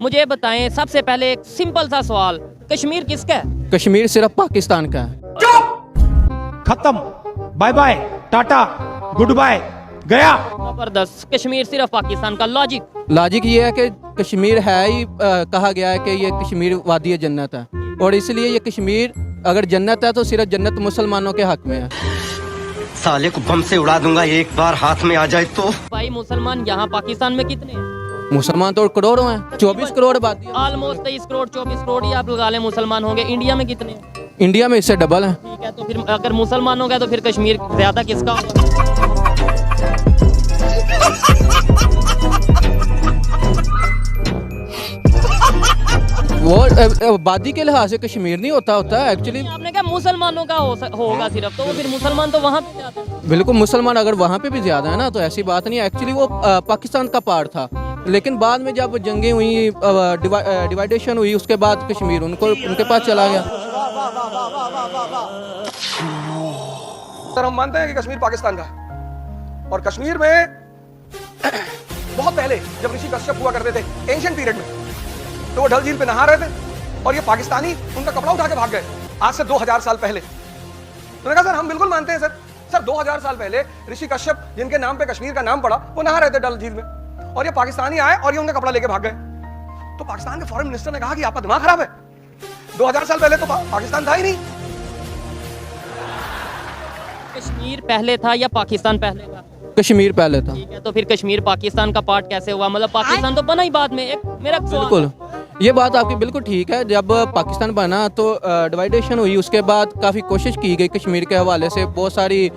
मुझे बताएं सबसे पहले एक सिंपल सा सवाल, कश्मीर किसका है? कश्मीर सिर्फ पाकिस्तान का है। खत्म, bye bye, tata, good bye, गया। जबरदस्त, कश्मीर सिर्फ पाकिस्तान का। लॉजिक ये है कि कश्मीर है ही कहा गया है कि ये कश्मीर वादी जन्नत है, और इसलिए ये कश्मीर अगर जन्नत है तो सिर्फ जन्नत मुसलमानों के हक में है। साले को बम से उड़ा दूंगा एक बार हाथ में आ जाए तो। भाई मुसलमान यहाँ पाकिस्तान में कितने हैं? मुसलमान तो करोड़ों हैं, 24 करोड़ आबादी है। ऑलमोस्ट 23 करोड़ 24 करोड़ ही आप लगा लें मुसलमान होंगे। इंडिया में कितने हैं? इंडिया में इससे डबल है। ठीक है, तो फिर अगर मुसलमान हो गया तो फिर कश्मीर ज्यादा किसका होगा? वो आबादी के लिहाज से कश्मीर नहीं होता एक्चुअली। आपने कहा मुसलमानों का होगा सिर्फ, तो फिर मुसलमान तो वहाँ पे ज्यादा है। बिल्कुल, मुसलमान अगर वहाँ पे भी ज्यादा है ना तो ऐसी बात नहीं है। एक्चुअली वो पाकिस्तान का पार्ट था, लेकिन बाद में जब जंगें हुई, डिवाइडेशन हुई, उसके बाद कश्मीर उनके पास चला गया। सर हम मानते हैं कि कश्मीर पाकिस्तान का है, और कश्मीर में बहुत पहले जब ऋषि कश्यप हुआ करते थे एंशिएंट पीरियड में, तो वो डल झील पे नहा रहे थे और ये पाकिस्तानी उनका कपड़ा उठा के भाग गए आज से 2000 साल पहले। तो कहा सर हम बिल्कुल मानते हैं सर 2000 साल पहले ऋषि कश्यप जिनके नाम पे कश्मीर का नाम पड़ा वो नहा रहे थे डल झील में, और ये पाकिस्तानी आए और ये उनका कपड़ा लेके भाग गए। तो पाकिस्तान के फॉरेन मिनिस्टर ने कहा कि आपका दिमाग खराब है, 2000 साल पहले तो पाकिस्तान था ही नहीं। कश्मीर पहले था या पाकिस्तान पहले था? कश्मीर पहले था। ठीक है, तो फिर कश्मीर पाकिस्तान का पार्ट कैसे हुआ? मतलब पाकिस्तान तो बना ही बाद में। एक मेरा बिल्कुल, ये बात आपकी बिल्कुल ठीक है। जब पाकिस्तान बना तो डिवाइडेशन हुई, उसके बाद काफ़ी कोशिश की गई कश्मीर के हवाले से, बहुत सारी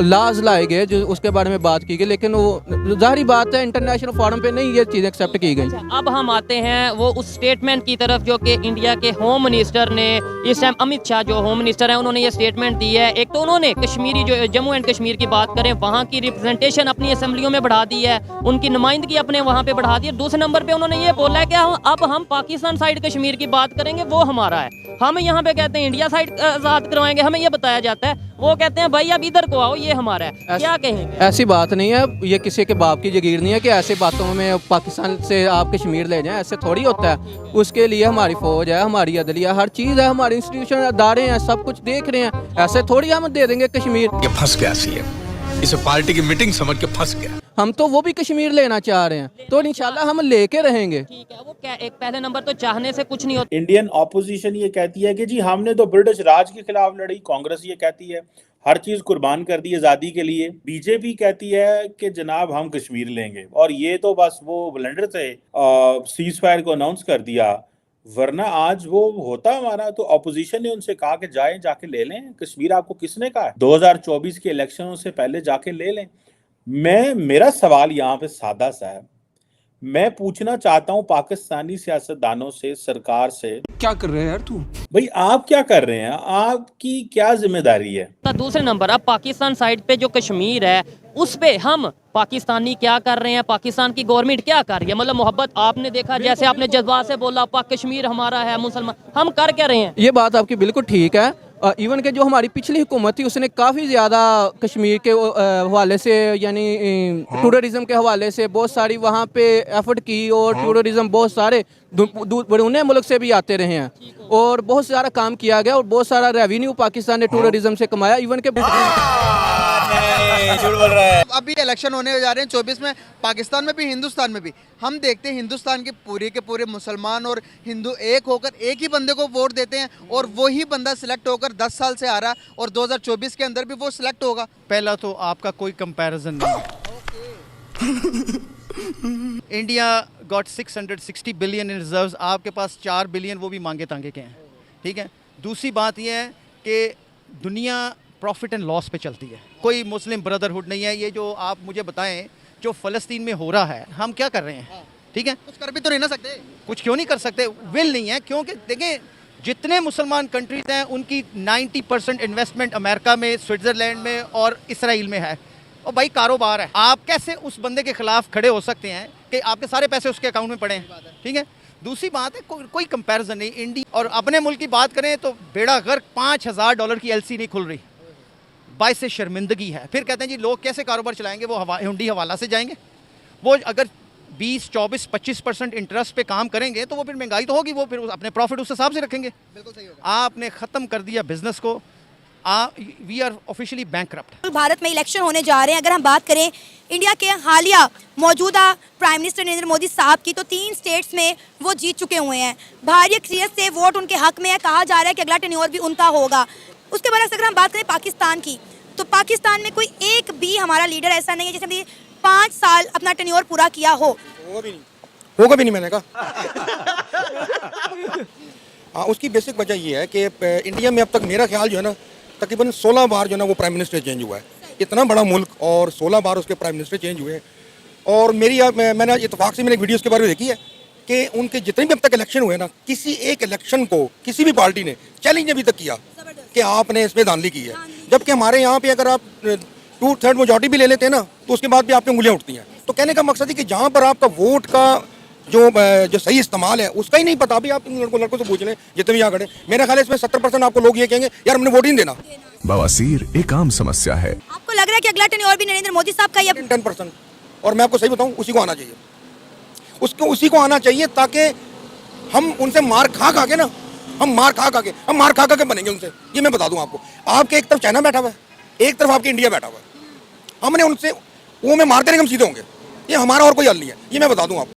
लॉज लाए गए जो उसके बारे में बात की गई, लेकिन वो जाहिर बात है इंटरनेशनल फोरम पे नहीं ये चीज़ें एक्सेप्ट की गई। अब हम आते हैं वो उस स्टेटमेंट की तरफ जो कि इंडिया के होम मिनिस्टर ने इस टाइम, अमित शाह जो होम मिनिस्टर हैं, उन्होंने ये स्टेटमेंट दी है। एक तो उन्होंने कश्मीरी जो जम्मू एंड कश्मीर की बात करें, वहाँ की रिप्रेजेंटेशन अपनी असेंबलियों में बढ़ा दी है, उनकी नुमाइंदगी अपने वहाँ पे बढ़ा दी है। दूसरे नंबर पे उन्होंने ये बोला है कि अब हम पाकिस्तान साइड कश्मीर की बात करेंगे, वो हमारा है। हम यहाँ पे कहते हैं इंडिया साइड आज़ाद करवाएंगे, हमें ये बताया जाता है, वो कहते हैं भाई अब इधर को आओ, ये हमारा है। क्या कहेंगे? ऐसी बात नहीं है, ये किसी के बाप की जागीर नहीं है कि ऐसे बातों में पाकिस्तान से आप कश्मीर ले जाएं, ऐसे थोड़ी होता है। उसके लिए हमारी फौज है, हमारी अदलिया, हर चीज़ है, हमारे इंस्टीट्यूशन अदारे हैं, सब कुछ देख रहे हैं। ऐसे थोड़ी हम दे देंगे कश्मीर। ये फंस गया सीएम, इसे पार्टी की मीटिंग समझ के फंस गया। हम तो वो भी कश्मीर लेना चाह रहे हैं, तो इंशाल्लाह हम लेके रहेंगे। ठीक है, वो क्या एक पहले नंबर तो चाहने से कुछ नहीं होता। इंडियन ऑपोजिशन ये कहती है कि जी हमने तो ब्रिटिश राज के खिलाफ लड़ी, कांग्रेस ये कहती है हर चीज कुर्बान कर दी आज़ादी के लिए, बीजेपी कहती है कि जनाब हम कश्मीर लेंगे, और ये तो बस वो ब्लेंडर से सीज फायर को अनाउंस कर दिया, वरना आज वो होता हमारा। तो ऑपोजिशन ने उनसे कहा कि जाएं जाके ले लें कश्मीर, आपको किसने कहा है? 2024 के इलेक्शनों से पहले जाके ले लें। मेरा सवाल यहाँ पे सादा सा है, मैं पूछना चाहता हूँ पाकिस्तानी सियासतदानों से, सरकार से, क्या कर रहे हैं यार तू? भाई आप क्या कर रहे हैं, आपकी क्या जिम्मेदारी है? दूसरे नंबर अब पाकिस्तान साइड पे जो कश्मीर है उस पे हम पाकिस्तानी क्या कर रहे हैं, पाकिस्तान की गवर्नमेंट क्या कर रही है? मतलब मोहब्बत आपने देखा, जैसे आपने जज्बात से बोला पाक कश्मीर हमारा है, मुसलमान, हम कर क्या रहे हैं? ये बात आपकी बिल्कुल ठीक है। इवन के जो हमारी पिछली हुकूमत थी उसने काफ़ी ज़्यादा कश्मीर के हवाले से, यानी टूरिज़म के हवाले से बहुत सारी वहाँ पे एफर्ट की, और टूरिज़म बहुत सारे बड़े मुल्क से भी आते रहे हैं, और बहुत सारा काम किया गया, और बहुत सारा रेवेन्यू पाकिस्तान ने टूरिज़म से कमाया। इवन के अभी इलेक्शन होने जा रहे हैं 24 में, पाकिस्तान में भी हिंदुस्तान में भी। हम देखते हैं हिंदुस्तान के पूरे मुसलमान और हिंदू एक होकर एक ही बंदे को वोट देते हैं, और वही बंदा सिलेक्ट होकर 10 साल से आ रहा है, और 2024 के अंदर भी वो सिलेक्ट होगा। पहला तो आपका कोई कंपैरिजन नहीं है। India got 660 billion in reserves, आपके पास 4 बिलियन वो भी मांगे तांगे के हैं। ठीक है, दूसरी बात यह है कि दुनिया प्रॉफिट एंड लॉस पे चलती है, कोई मुस्लिम ब्रदरहुड नहीं है। ये जो आप मुझे बताएं जो फ़लस्तीन में हो रहा है, हम क्या कर रहे हैं? ठीक है, कुछ कर भी तो नहीं ना सकते। कुछ क्यों नहीं कर सकते? विल नहीं है, क्योंकि देखें जितने मुसलमान कंट्रीज हैं उनकी 90% इन्वेस्टमेंट अमेरिका में, स्विट्ज़रलैंड में और इसराइल में है, और भाई कारोबार है। आप कैसे उस बंदे के खिलाफ खड़े हो सकते हैं कि आपके सारे पैसे उसके अकाउंट में पड़े हैं? ठीक है, दूसरी बात है कोई कंपैरिजन नहीं। इंडिया और अपने मुल्क की बात करें तो बेड़ा गर्क, $5000 की एलसी नहीं खुल रही, बाइस से शर्मिंदगी है। फिर कहते हैं जी लोग कैसे कारोबार चलाएंगे, वो हुंडी हवाला से जाएंगे। वो अगर 20, 24, 25% इंटरेस्ट पे काम करेंगे तो वो फिर महंगाई तो होगी, वो फिर अपने प्रॉफिट उस हिसाब से रखेंगे। बिल्कुल सही होगा। आपने ख़त्म कर दिया बिजनेस को। We are officially bankrupt. Bharat में इलेक्शन होने जा रहे हैं। अगर हम बात करें इंडिया के हालिया मौजूदा प्राइम मिनिस्टर नरेंद्र मोदी साहब की, तो 3 स्टेट्स में वो जीत चुके हुए हैं। भारी अक्सरियत से वोट उनके हक में है। कहा जा रहा है कि अगला टेन्योर भी उनका होगा। उसके बाद अगर हम बात करें पाकिस्तान की, तो पाकिस्तान में कोई एक भी हमारा लीडर ऐसा नहीं है जिसने 5 साल अपना टेन्योर पूरा किया हो। होगा भी नहीं मैंने कहा। हाँ, उसकी बेसिक वजह ये है कि इंडिया में अब तक मेरा ख्याल जो है ना तकरीबन 16 बार जो है ना वो प्राइम मिनिस्टर चेंज हुआ है। इतना बड़ा मुल्क और 16 बार उसके प्राइम मिनिस्टर चेंज हुए हैं। और मैंने आज इत्तेफाक से मैंने एक वीडियो उसके बारे में देखी है कि उनके जितने भी अब तक इलेक्शन हुए ना, किसी एक इलेक्शन को किसी भी पार्टी ने चैलेंज अभी तक किया कि आपने इसमें धांधली की है। जबकि हमारे यहाँ पे अगर आप 2/3 मेजॉरिटी भी ले लेते हैं ना तो उसके बाद भी आपकी उंगलियाँ उठती हैं। तो कहने का मकसद है कि जहाँ पर आपका वोट का जो सही इस्तेमाल है उसका ही नहीं पता। अभी आप इन लड़कों से पूछ लें जितने भी यहाँ खड़े, मेरा ख्याल है इसमें 70% आपको लोग ये कहेंगे यार हमने वोट ही नहीं देना। बवासीर एक आम समस्या है। आपको लग रहा है कि अगला टेन्योर भी नरेंद्र मोदी साहब का ही? 10%। और मैं आपको सही बताऊं, उसी को आना चाहिए, उसी को आना चाहिए ताकि हम उनसे मार खा के ना, हम मार खा के बनेंगे उनसे। ये मैं बता दूं आपको। आपके एक तरफ चाइना बैठा हुआ है, एक तरफ आपके इंडिया बैठा हुआ है। हमने उनसे वो में मार देने के हम सीधे होंगे। ये हमारा और कोई हल नहीं है, ये मैं बता दूं आपको।